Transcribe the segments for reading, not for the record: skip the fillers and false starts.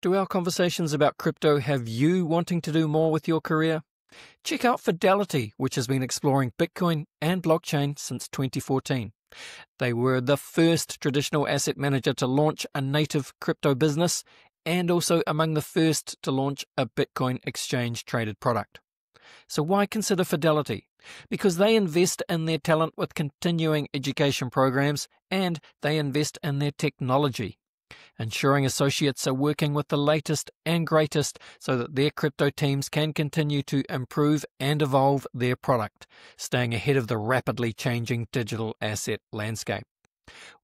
Do our conversations about crypto have you wanting to do more with your career? Check out Fidelity, which has been exploring Bitcoin and blockchain since 2014. They were the first traditional asset manager to launch a native crypto business and also among the first to launch a Bitcoin exchange-traded product. So why consider Fidelity? Because they invest in their talent with continuing education programs and they invest in their technology, ensuring associates are working with the latest and greatest so that their crypto teams can continue to improve and evolve their product, staying ahead of the rapidly changing digital asset landscape.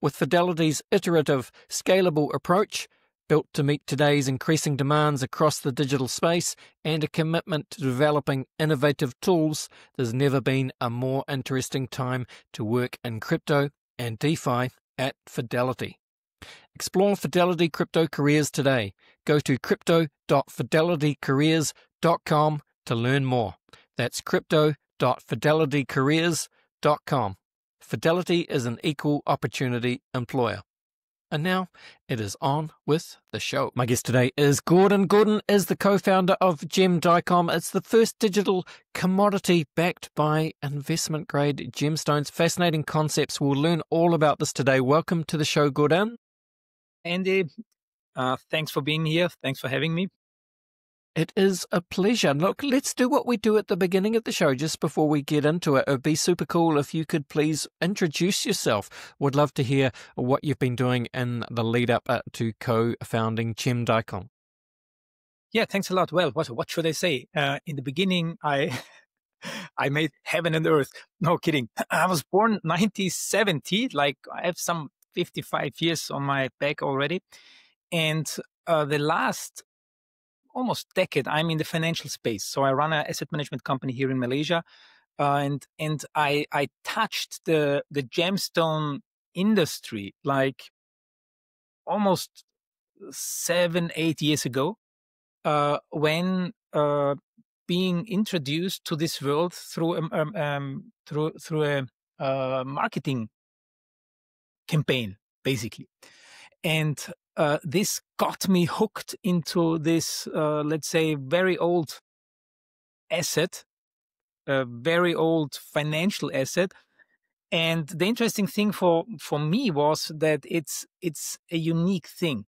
With Fidelity's iterative, scalable approach, built to meet today's increasing demands across the digital space and a commitment to developing innovative tools, there's never been a more interesting time to work in crypto and DeFi at Fidelity. Explore Fidelity Crypto Careers today. Go to crypto.fidelitycareers.com to learn more. That's crypto.fidelitycareers.com. Fidelity is an equal opportunity employer. And now it is on with the show. My guest today is Gordan. Gordan is the co-founder of GEM DiCom. It's the first digital commodity backed by investment-grade gemstones. Fascinating concepts. We'll learn all about this today. Welcome to the show, Gordan. Andy, thanks for being here. Thanks for having me. It is a pleasure. Look, let's do what we do at the beginning of the show just before we get into it. It would be super cool if you could please introduce yourself. Would love to hear what you've been doing in the lead up to co-founding GEM DiCom. Yeah, thanks a lot. Well, what should I say? In the beginning, I made heaven and earth. No kidding. I was born 1970. Like I have some 55 years on my back already. And the last almost decade, I'm in the financial space. So I run an asset management company here in Malaysia. And I touched the gemstone industry like almost 7-8 years ago when being introduced to this world through a marketing campaign, basically. And this got me hooked into this, let's say, very old asset, a very old financial asset. And the interesting thing for me was that it's a unique thing.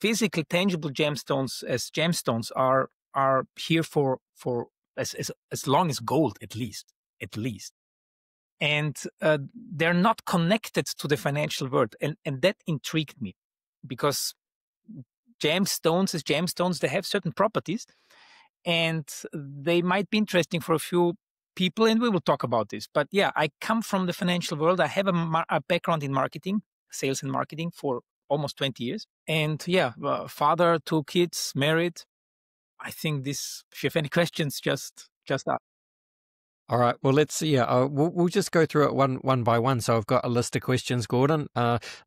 Physical, tangible gemstones as gemstones are here for as long as gold, at least. And they're not connected to the financial world. And that intrigued me because gemstones as gemstones, they have certain properties and they might be interesting for a few people. And we will talk about this. But yeah, I come from the financial world. I have a background in marketing, sales and marketing for almost 20 years. And yeah, father, 2 kids, married. I think this, if you have any questions, just ask. All right. Well, let's see. We'll just go through it one by one. So I've got a list of questions, Gordan.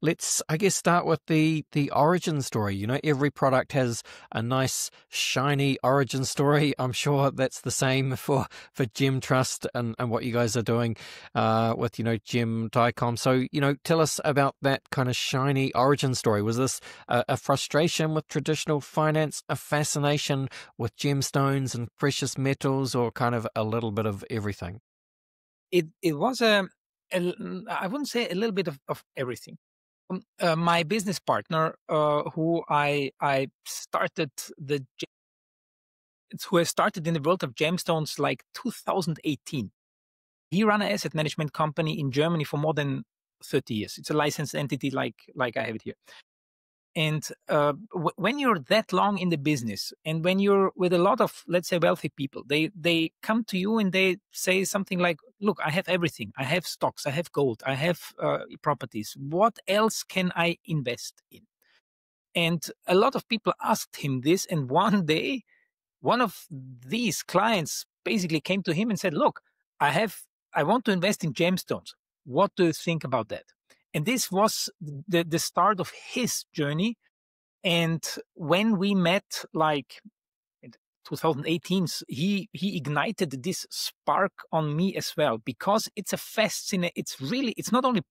Let's, I guess, start with the origin story. You know, every product has a nice, shiny origin story. I'm sure that's the same for GEM Trust and what you guys are doing with, GEM DiCom. So, tell us about that kind of shiny origin story. Was this a frustration with traditional finance, a fascination with gemstones and precious metals, or kind of a little bit of everything? It was I wouldn't say a little bit of everything. My business partner, who I started who I started in the world of gemstones like 2018. He ran an asset management company in Germany for more than 30 years. It's a licensed entity like I have it here. And when you're that long in the business and when you're with a lot of, let's say, wealthy people, they come to you and they say something like, look, I have everything. I have stocks. I have gold. I have properties. What else can I invest in? And a lot of people asked him this. And one day, one of these clients basically came to him and said, look, I want to invest in gemstones. What do you think about that? And this was the start of his journey. And when we met, like in 2018, he ignited this spark on me as well, because it's a fascinating. It's not only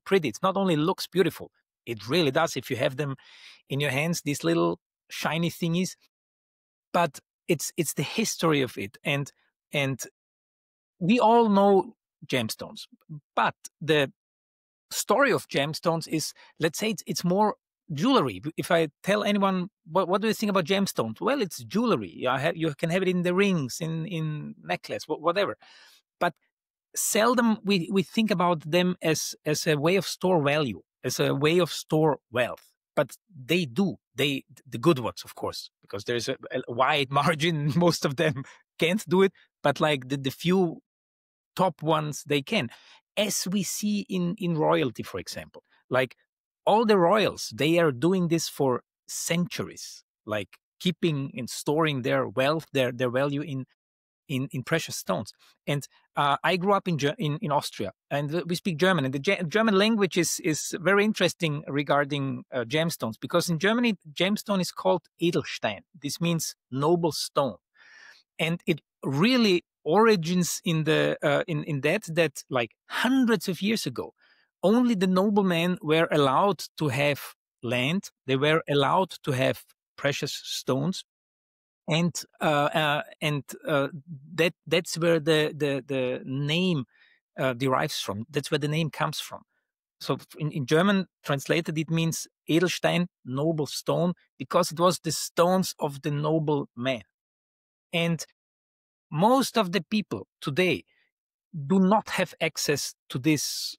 pretty. It's not only looks beautiful. It really does if you have them in your hands, these little shiny thingies. But it's the history of it, and we all know gemstones, but the story of gemstones is, let's say, it's more jewelry. If I tell anyone, what do you think about gemstones? Well, it's jewelry. You can have it in the rings, in necklace, whatever. But seldom we think about them as a way of store value, as a way of store wealth. But they do. The good ones, of course, because there's a wide margin. Most of them can't do it, but like the few top ones, they can. As we see in royalty, for example, like all the royals, they are doing this for centuries, like keeping and storing their wealth, their value in precious stones. And I grew up in Austria, and we speak German. And the German language is very interesting regarding gemstones, because in Germany, gemstone is called Edelstein. This means noble stone, and it really origins in the in that like hundreds of years ago, only the noblemen were allowed to have land. They were allowed to have precious stones. And that's where the name derives from. That's where the name comes from. So in German translated, it means Edelstein, noble stone, because it was the stones of the noble man. And most of the people today do not have access to this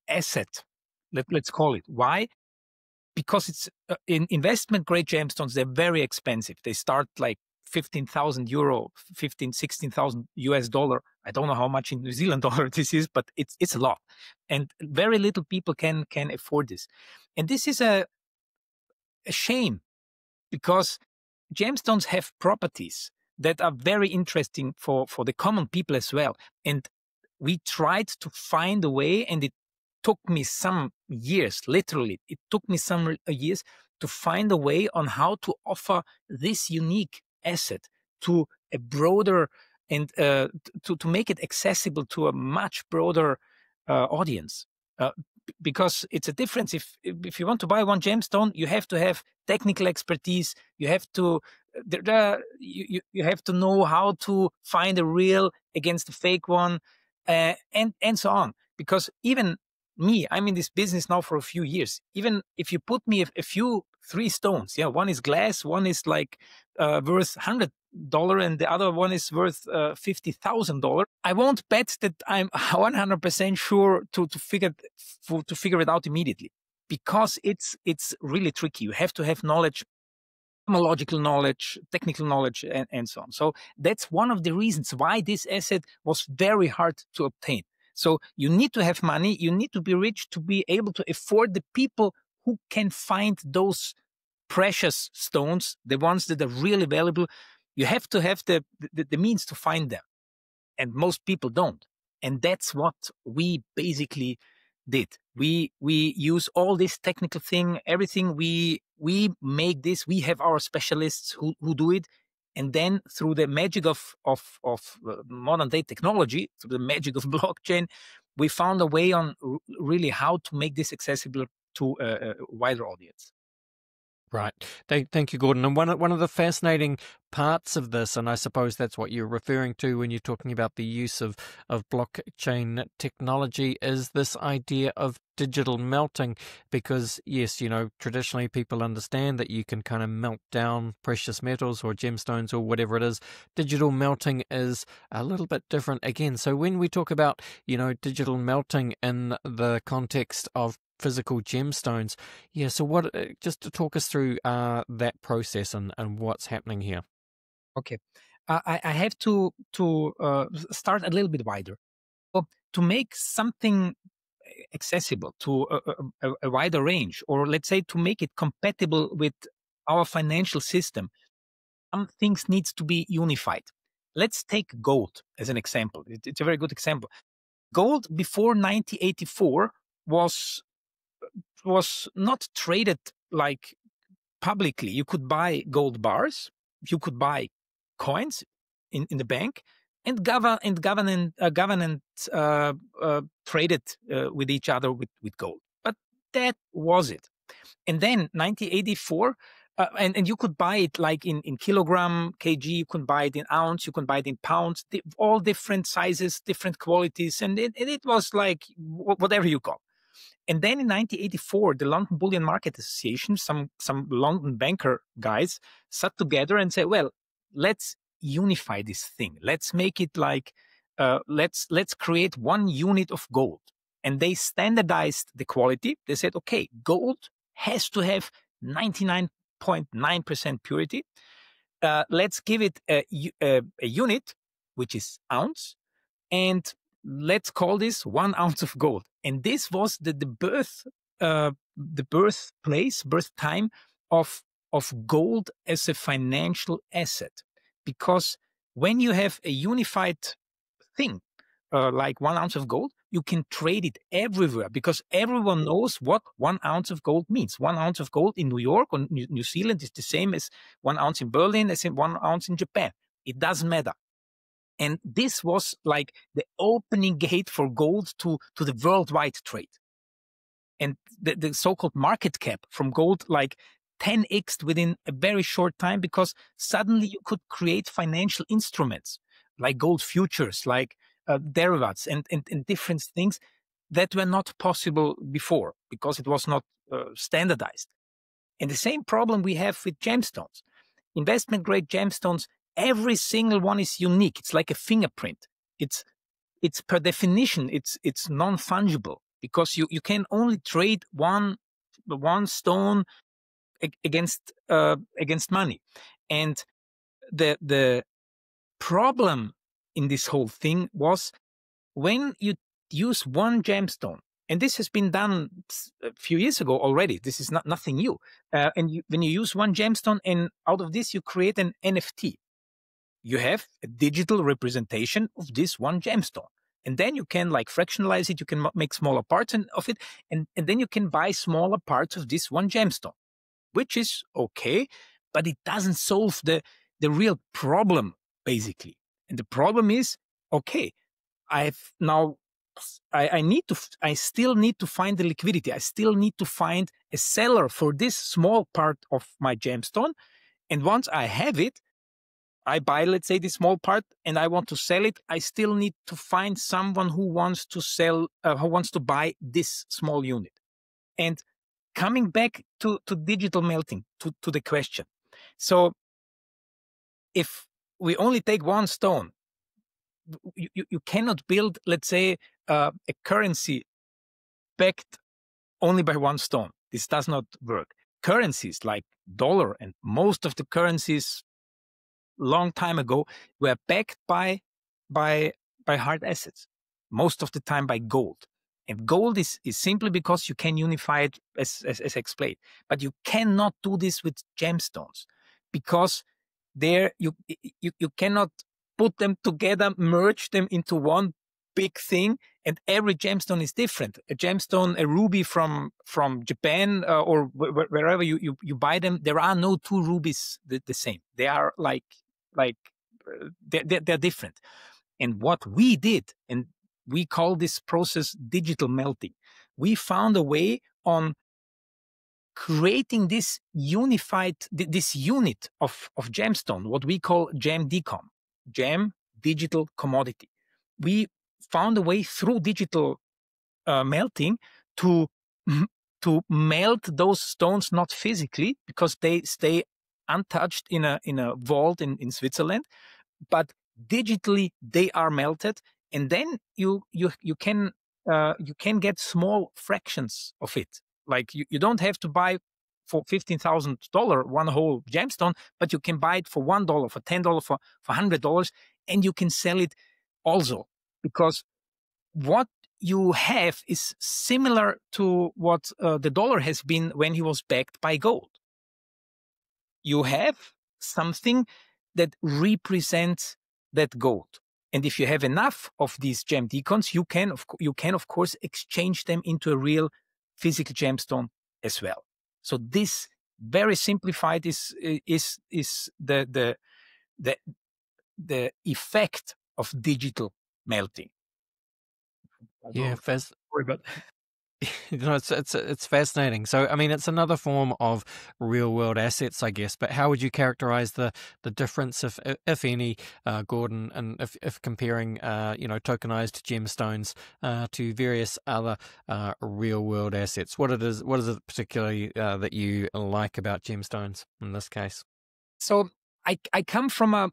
asset. Let's call it. Why? Because it's in investment grade gemstones, they're very expensive. They start like 15,000 euro, 16,000 US dollar. I don't know how much in New Zealand dollar this is, but it's a lot. And very little people can afford this. And this is a shame, because gemstones have properties that are very interesting for the common people as well. And we tried to find a way, and it took me some years, literally, it took me some years to find a way on how to offer this unique asset to a broader and to make it accessible to a much broader audience. Because it's a difference. If you want to buy one gemstone, you have to have technical expertise. You have to you have to know how to find a real against a fake one, and so on. Because even me, I'm in this business now for a few years. Even if you put me a few 3 stones, yeah, one is glass, one is like worth $100, and the other one is worth $50,000. I won't bet that I'm 100% sure to figure it out immediately, because it's really tricky. You have to have knowledge, logical knowledge, technical knowledge, and so on. So that's one of the reasons why this asset was very hard to obtain. So you need to have money, you need to be rich to be able to afford the people who can find those precious stones, the ones that are really valuable. You have to have the means to find them. And most people don't. And that's what we basically did. We use all this technical thing, everything. We make this. We have our specialists who do it. And then through the magic of modern day technology, through the magic of blockchain, we found a way on really how to make this accessible to a wider audience. Right. Thank you, Gordan. And one of the fascinating parts of this, and I suppose that's what you're referring to when you're talking about the use of blockchain technology, is this idea of digital melting. Because, yes, traditionally people understand that you can kind of melt down precious metals or gemstones or whatever it is. Digital melting is a little bit different again. So when we talk about, digital melting in the context of physical gemstones, yeah. So what? Just to talk us through that process and what's happening here. Okay, I have to start a little bit wider. So to make something accessible to a wider range, or let's say to make it compatible with our financial system, some things needs to be unified. Let's take gold as an example. It's a very good example. Gold before 1984 was not traded like publicly. You could buy gold bars, you could buy coins in the bank, and government traded with each other with gold. But that was it. And then 1984, and you could buy it like in kilogram, kg, you can buy it in ounce, you can buy it in pounds, all different sizes, different qualities. And it was like whatever you call. And then in 1984, the London Bullion Market Association, some London banker guys sat together and said, well, let's unify this thing. Let's make it like, let's create one unit of gold. And they standardized the quality. They said, okay, gold has to have 99.9% purity. Let's give it a unit, which is ounce, and let's call this 1 ounce of gold. And this was the birth time of gold as a financial asset. Because when you have a unified thing, like 1 ounce of gold, you can trade it everywhere because everyone knows what 1 ounce of gold means. 1 ounce of gold in New York or New Zealand is the same as 1 ounce in Berlin, as in 1 ounce in Japan. It doesn't matter. And this was like the opening gate for gold to the worldwide trade. And the so-called market cap from gold like 10x'd within a very short time because suddenly you could create financial instruments like gold futures, like derivatives and different things that were not possible before because it was not standardized. And the same problem we have with gemstones. Investment grade gemstones, every single one is unique. It's like a fingerprint. It's per definition, it's non-fungible because you can only trade one stone against money. And the problem in this whole thing was when you use one gemstone, and this has been done a few years ago already. This is nothing new. When you use one gemstone and out of this you create an NFT, you have a digital representation of this one gemstone. And then you can like fractionalize it. You can make smaller parts of it. And then you can buy smaller parts of this one gemstone, which is okay, but it doesn't solve the real problem, basically. And the problem is, okay, I still need to find the liquidity. I still need to find a seller for this small part of my gemstone. And once I have it, I buy, let's say, this small part and I want to sell it. I still need to find someone who wants to sell, who wants to buy this small unit. And coming back to digital melting, to the question. So if we only take one stone, you cannot build, let's say, a currency backed only by one stone. This does not work. Currencies like dollar and most of the currencies long time ago were backed by hard assets, most of the time by gold. And gold is simply because you can unify it as explained. But you cannot do this with gemstones because there you cannot put them together, merge them into one big thing, and every gemstone is different. A gemstone, a ruby from Japan or wherever you buy them, there are no two rubies the same. They are they're different. And what we did, and we call this process digital melting, we found a way on creating this unified, this unit of gemstone, what we call GEM DiCom, GEM digital commodity. We found a way through digital melting to melt those stones, not physically because they stay untouched in a vault in Switzerland, but digitally they are melted, and then you can get small fractions of it. Like you don't have to buy for $15,000 one whole gemstone, but you can buy it for $1, for $10, for $100, and you can sell it also because what you have is similar to what the dollar has been when he was backed by gold. You have something that represents that gold. And if you have enough of these GEM DiComs, you can of course exchange them into a real physical gemstone as well. So this very simplified is the effect of digital melting. Yeah, Sorry about It's fascinating. So, I mean, it's another form of real world assets, I guess. But how would you characterize the difference, if any, Gordon, and if comparing, tokenized gemstones to various other real world assets? What is it particularly that you like about gemstones in this case? So I come from a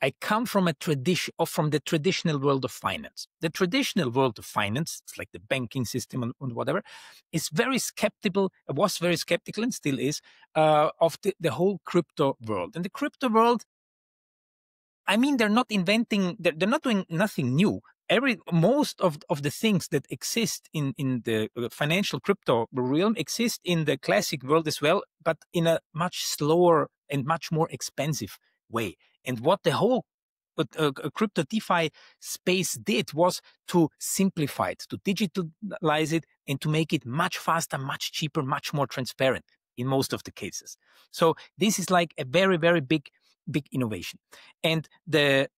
I come from the traditional world of finance. The traditional world of finance, it's like the banking system and whatever, is very skeptical. Was very skeptical and still is of the whole crypto world. And the crypto world, I mean, they're not doing nothing new. Most of the things that exist in the financial crypto realm exist in the classic world as well, but in a much slower and much more expensive way. And what the whole crypto DeFi space did was to simplify it, to digitalize it, and to make it much faster, much cheaper, much more transparent in most of the cases. So this is like a very, very big innovation. And the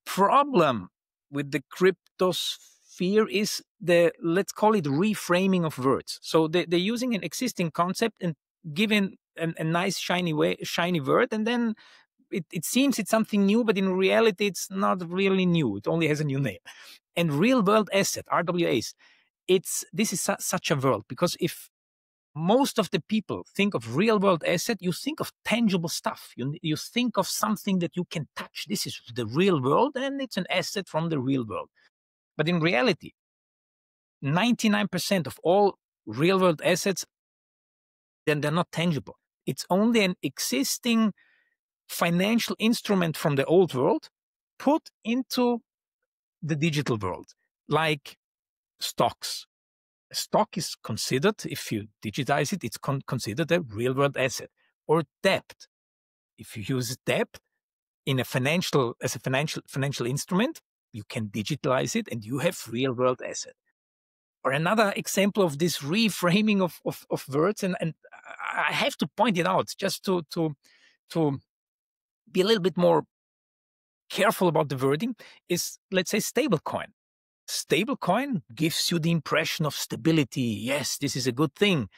problem with the crypto sphere is let's call it reframing of words. So they're using an existing concept and giving a nice shiny word, and then it seems it's something new, but in reality it's not really new. It only has a new name. And real world asset, RWAs, this is such a world, because if most of the people think of real world asset, you think of tangible stuff. You think of something that you can touch. This is the real world, and it's an asset from the real world. But in reality, 99% of all real world assets, then they're not tangible. It's only an existing financial instrument from the old world put into the digital world, like stocks. A stock is considered, if you digitize it, it's considered a real world asset. Or debt. If you use debt as a financial instrument, you can digitalize it and you have real world asset. Or another example of this reframing of words, and I have to point it out just to be a little bit more careful about the wording, is, let's say, stablecoin. Stablecoin gives you the impression of stability. Yes, this is a good thing.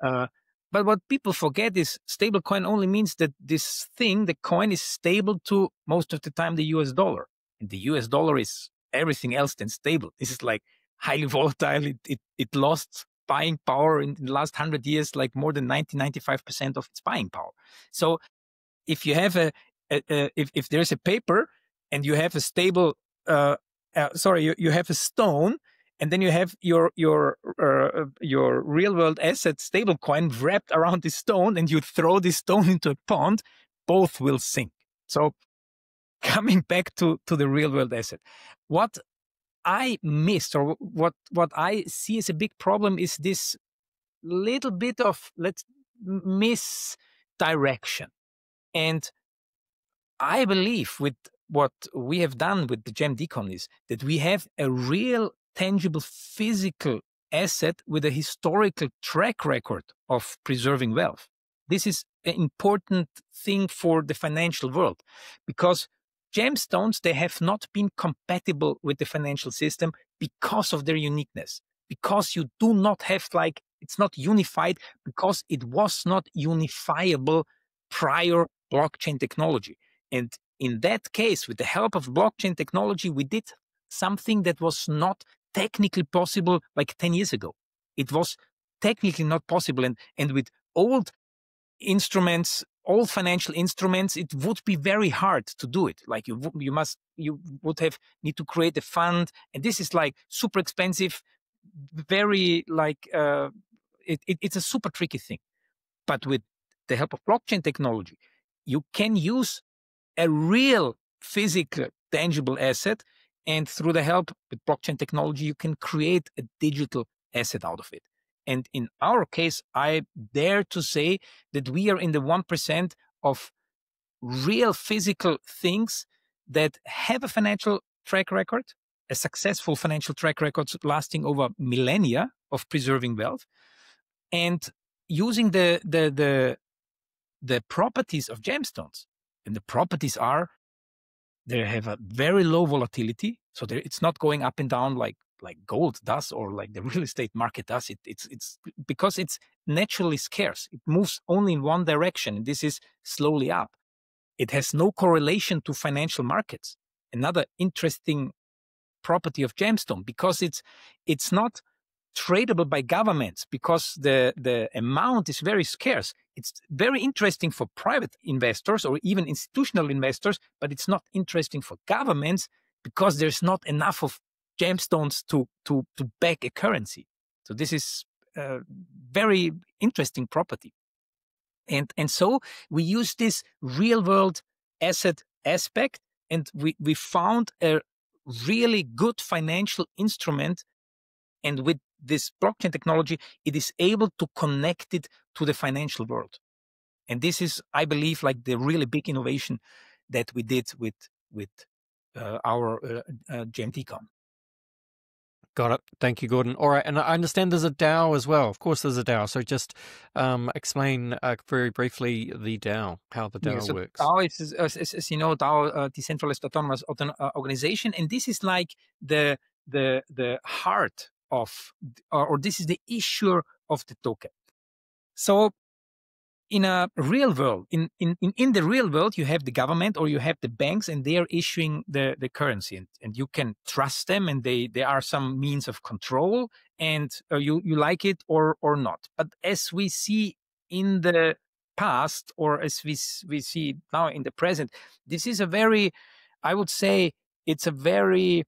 But what people forget is stablecoin only means that this thing, the coin, is stable to most of the time the US dollar. And the US dollar is everything else than stable. This is like highly volatile. It lost buying power in the last 100 years, like more than 95% of its buying power. So if you have if there's a paper and you have a stable, you have a stone, and then you have your real world asset stablecoin wrapped around this stone, and you throw this stone into a pond, both will sink. So coming back to the real world asset, what I missed, or what I see as a big problem, is this little bit of misdirection. And I believe with what we have done with the GEM DiCom is that we have a real tangible physical asset with a historical track record of preserving wealth. This is an important thing for the financial world, because gemstones, they have not been compatible with the financial system because of their uniqueness, because you do not have, like, it's not unified, because it was not unifiable prior blockchain technology. And in that case, with the help of blockchain technology, we did something that was not technically possible like 10 years ago. It was technically not possible. And with old instruments, old financial instruments, it would be very hard to do it. Like you would have need to create a fund. And this is like super expensive, very like, it's a super tricky thing. But with the help of blockchain technology, you can use a real physical tangible asset, and through the help with blockchain technology, you can create a digital asset out of it. And in our case, I dare to say that we are in the 1% of real physical things that have a financial track record, a successful financial track record lasting over millennia of preserving wealth, and using the properties of gemstones. And the properties are, they have a very low volatility. So it's not going up and down like gold does or like the real estate market does. It's because it's naturally scarce. It moves only in one direction, and this is slowly up. It has no correlation to financial markets. Another interesting property of gemstone, because it's not tradable by governments, because the amount is very scarce. It's very interesting for private investors or even institutional investors, but it's not interesting for governments because there's not enough of gemstones to back a currency. So this is a very interesting property. And so we use this real world asset aspect, and we found a really good financial instrument. And with this blockchain technology, it is able to connect it to the financial world. And this is, I believe, like the really big innovation that we did with our GEM DiCom. Got it. Thank you, Gordan. All right. And I understand there's a DAO as well. Of course, there's a DAO. So just explain very briefly the DAO, how the DAO works. DAO is, as you know, DAO, Decentralized Autonomous Organization. And this is like the heart of, or this is the issuer of the token. So in a real world, in the real world, you have the government or you have the banks, and they are issuing the currency, and you can trust them, and they are some means of control, and you like it or not. But as we see in the past, or as we see now in the present, this is a very, I would say, it's a very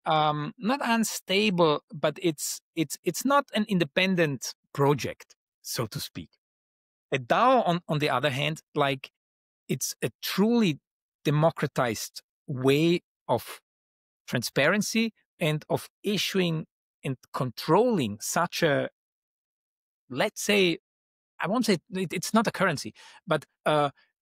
not unstable, but it's not an independent project, so to speak. A DAO, on the other hand, like, it's a truly democratized way of transparency and of issuing and controlling such a, let's say, I won't say it's not a currency, but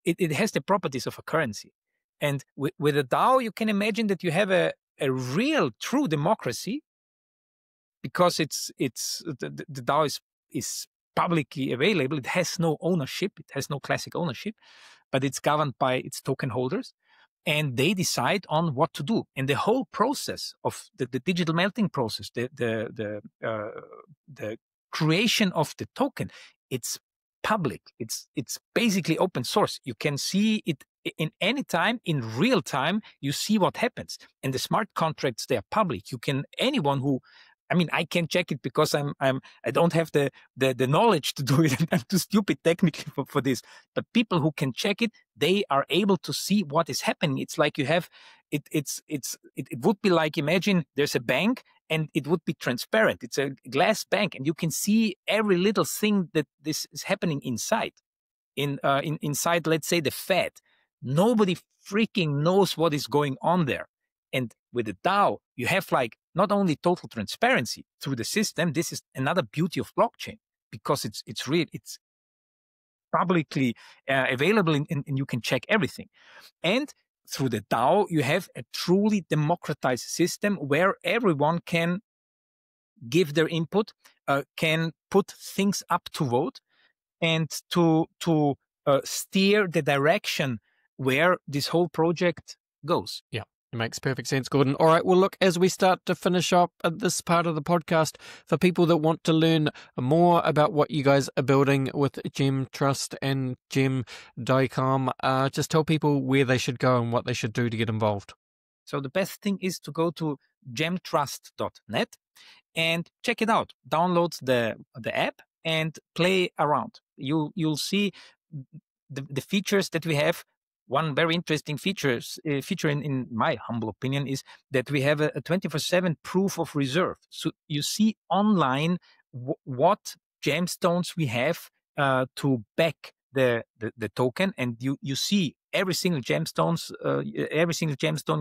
it has the properties of a currency. And with a DAO, you can imagine that you have a real, true democracy, because the DAO is publicly available. It has no ownership. It has no classic ownership, but it's governed by its token holders, and they decide on what to do. And the whole process of the digital melting process, the creation of the token, it's public. It's basically open source. You can see it in any time, in real time. You see what happens, and the smart contracts, they are public. You can, anyone who, I mean, I can't check it because I don't have the knowledge to do it. I'm too stupid technically for this. But people who can check it, they are able to see what is happening. It's like you have, it would be like, imagine there's a bank and it would be transparent. It's a glass bank, and you can see every little thing that this is happening inside. Inside, let's say, the Fed. Nobody freaking knows what is going on there. And with the DAO, you have like not only total transparency through the system. This is another beauty of blockchain, because it's real, it's publicly available, and you can check everything. And through the DAO, you have a truly democratized system where everyone can give their input, can put things up to vote, and to steer the direction where this whole project goes. Yeah. It makes perfect sense, Gordan. All right. Well, look, as we start to finish up this part of the podcast, for people that want to learn more about what you guys are building with GEM Trust and GEM DiCom, just tell people where they should go and what they should do to get involved. So the best thing is to go to gemtrust.net and check it out. Download the app and play around. You'll see the features that we have. One very interesting feature in my humble opinion is that we have a 24/7 proof of reserve. So you see online what gemstones we have to back the token, and you see every single gemstone.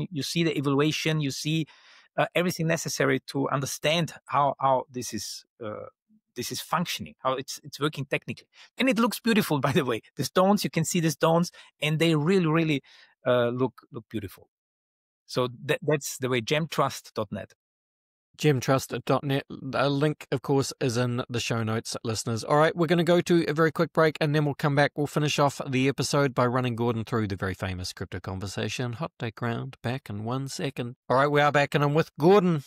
You see the evaluation. You see everything necessary to understand how this is functioning, how it's working technically. And it looks beautiful, by the way. The stones, you can see the stones, and they really look beautiful. So that's the way, gemtrust.net. Gemtrust.net. The link, of course, is in the show notes, listeners. All right, we're going to go to a very quick break, and then we'll come back. We'll finish off the episode by running Gordan through the very famous crypto conversation. Hot take round, back in 1 second. All right, we are back, and I'm with Gordan.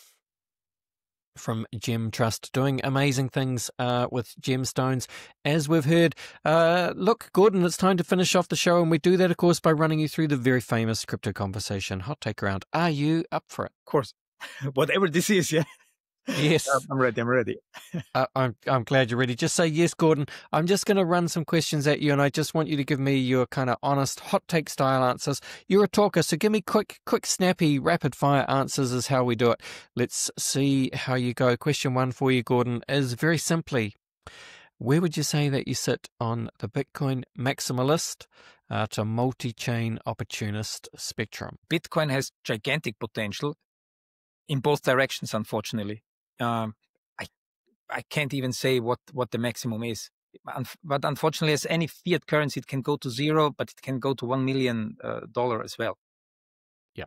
from Gem Trust, doing amazing things with gemstones, as we've heard. Look, Gordan, it's time to finish off the show, and we do that, of course, by running you through the very famous crypto conversation hot take round. Are you up for it? Of course. Whatever this is, yeah. Yes. I'm ready. I'm glad you're ready. Just say yes, Gordan. I'm just going to run some questions at you, and I just want you to give me your kind of honest, hot take style answers. You're a talker, so give me quick, snappy, rapid fire answers is how we do it. Let's see how you go. Question 1 for you, Gordan, is very simply, where would you say that you sit on the Bitcoin maximalist to multi-chain opportunist spectrum? Bitcoin has gigantic potential in both directions, unfortunately. I can't even say what the maximum is. But unfortunately, as any fiat currency, it can go to zero, but it can go to $1 million as well. Yeah,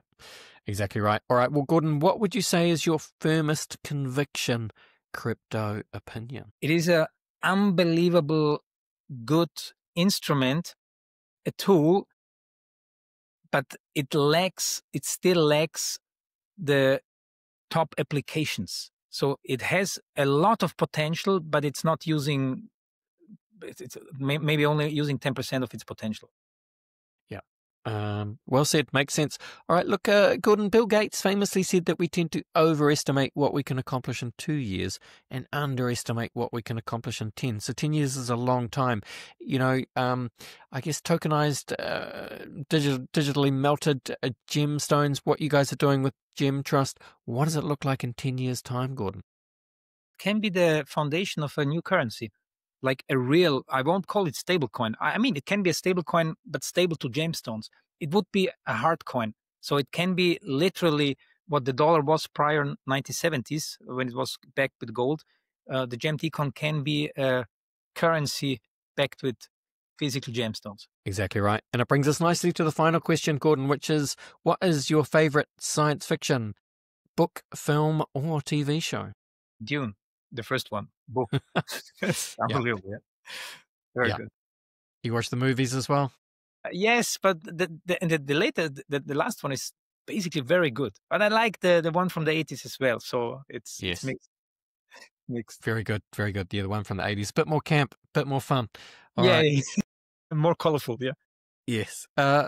exactly right. All right. Well, Gordan, what would you say is your firmest conviction crypto opinion? It is an unbelievable good instrument, a tool, but it still lacks the top applications. So it has a lot of potential, but it's not using, it's maybe only using 10% of its potential. Yeah. Well said. Makes sense. All right. Look, Gordan, Bill Gates famously said that we tend to overestimate what we can accomplish in 2 years and underestimate what we can accomplish in 10. So 10 years is a long time. You know, I guess tokenized, digitally melted gemstones, what you guys are doing with Gem Trust, what does it look like in 10 years' time, Gordan? Can be the foundation of a new currency, like a real, I won't call it stablecoin. I mean, it can be a stablecoin, but stable to gemstones. It would be a hard coin. So it can be literally what the dollar was prior 1970s when it was backed with gold. The GEM DiCom can be a currency backed with physical gemstones. Exactly right. And it brings us nicely to the final question, Gordan, which is, what is your favorite science fiction book, film, or TV show? Dune, the first one, book. Unbelievable. Yeah. Very good. You watch the movies as well? Yes, but the last one is basically very good. But I like the one from the 80s as well. So it's mixed. Very good. Very good. Yeah, the one from the 80s. Bit more camp, bit more fun. All right. More colorful. Yeah. Yes.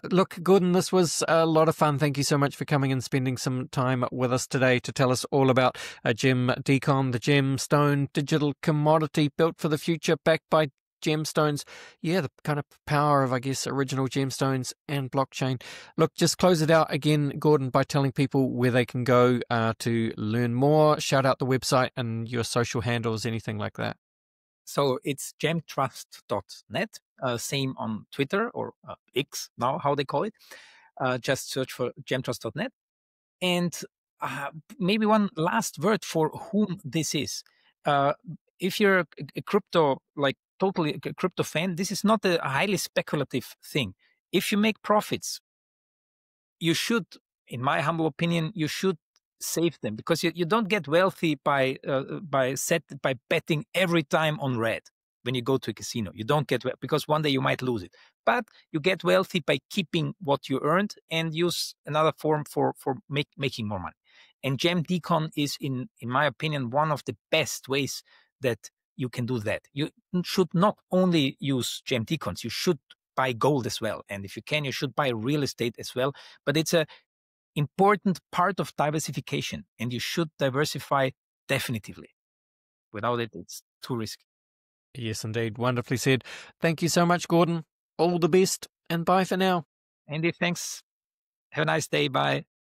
Look, Gordan, this was a lot of fun. Thank you so much for coming and spending some time with us today to tell us all about GEM DiCom, the gemstone digital commodity built for the future, backed by gemstones. Yeah, the kind of power of, I guess, original gemstones and blockchain. Look, just close it out again, Gordan, by telling people where they can go to learn more. Shout out the website and your social handles, anything like that. So it's gemtrust.net. Same on Twitter or X now, how they call it. Just search for gemtrust.net. And maybe one last word for whom this is. If you're a crypto, like totally a crypto fan, this is not a highly speculative thing. If you make profits, you should, in my humble opinion, you should save them, because you don't get wealthy by betting every time on red. When you go to a casino, you don't get wealthy because one day you might lose it. But you get wealthy by keeping what you earned and use another form for making more money. And GEM DiCom is, in my opinion, one of the best ways that you can do that. You should not only use GEM DiComs, you should buy gold as well. And if you can, you should buy real estate as well. But it's a important part of diversification, and you should diversify definitively. Without it, it's too risky. Yes, indeed. Wonderfully said. Thank you so much, Gordan. All the best, and bye for now. Andy, thanks. Have a nice day. Bye.